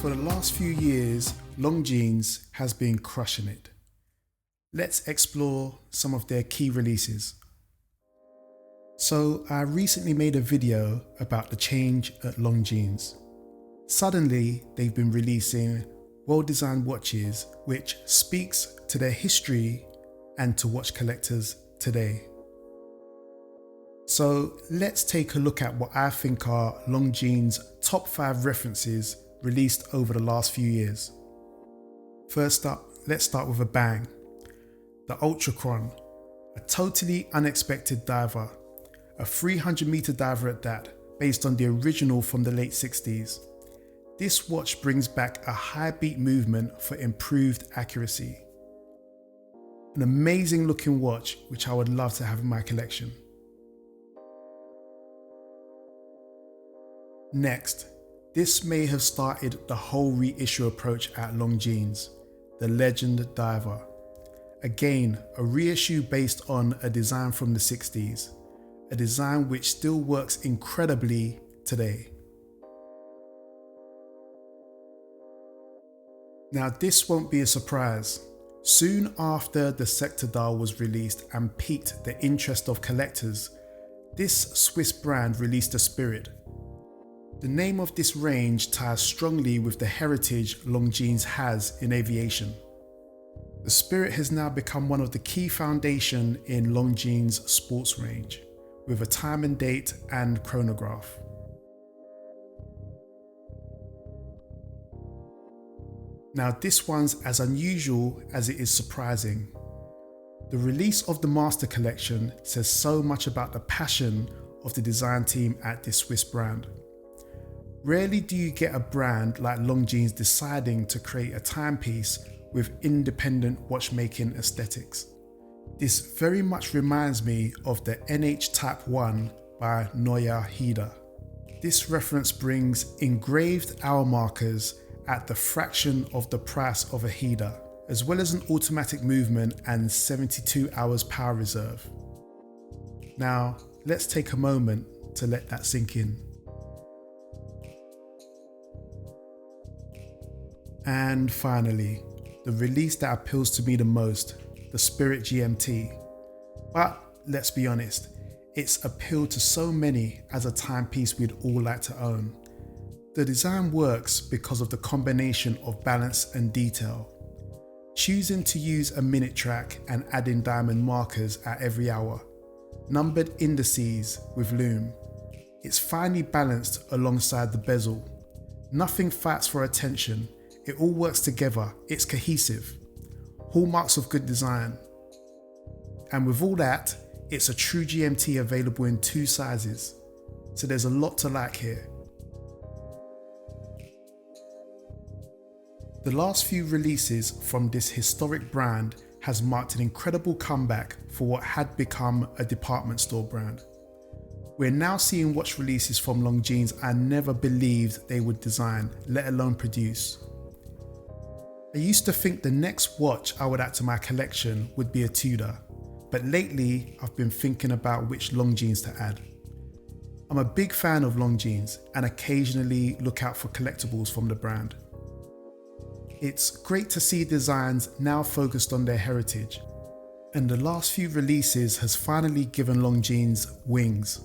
For the last few years, Longines has been crushing it. Let's explore some of their key releases. So I recently made a video about the change at Longines. Suddenly, they've been releasing well-designed watches which speaks to their history and to watch collectors today. So let's take a look at what I think are Longines' top 5 references released over the last few years. First up, let's start with a bang. The Ultron, a totally unexpected diver, a 300-meter diver at that, based on the original from the late 60s. This watch brings back a high beat movement for improved accuracy. An amazing looking watch which I would love to have in my collection. Next, this may have started the whole reissue approach at Longines, the Legend Diver. Again, a reissue based on a design from the 60s, a design which still works incredibly today. Now this won't be a surprise. Soon after the Sector Dial was released and piqued the interest of collectors, this Swiss brand released a Spirit. The name of this range ties strongly with the heritage Longines has in aviation. The Spirit has now become one of the key foundations in Longines' sports range, with a time and date and chronograph. Now this one's as unusual as it is surprising. The release of the Master Collection says so much about the passion of the design team at this Swiss brand. Rarely do you get a brand like Longines deciding to create a timepiece with independent watchmaking aesthetics. This very much reminds me of the NH Type 1 by Neue Heda. This reference brings engraved hour markers at the fraction of the price of a Heda, as well as an automatic movement and 72 hours power reserve. Now, let's take a moment to let that sink in. And finally, the release that appeals to me the most, the Spirit GMT. But let's be honest, it's appealed to so many as a timepiece we'd all like to own. The design works because of the combination of balance and detail. Choosing to use a minute track and adding diamond markers at every hour, numbered indices with lume. It's finely balanced alongside the bezel. Nothing fights for attention. It all works together, it's cohesive. Hallmarks of good design. And with all that, it's a true GMT available in 2 sizes. So there's a lot to like here. The last few releases from this historic brand has marked an incredible comeback for what had become a department store brand. We're now seeing watch releases from Longines I never believed they would design, let alone produce. I used to think the next watch I would add to my collection would be a Tudor, but lately I've been thinking about which Longines to add. I'm a big fan of Longines and occasionally look out for collectibles from the brand. It's great to see designs now focused on their heritage, and the last few releases has finally given Longines wings.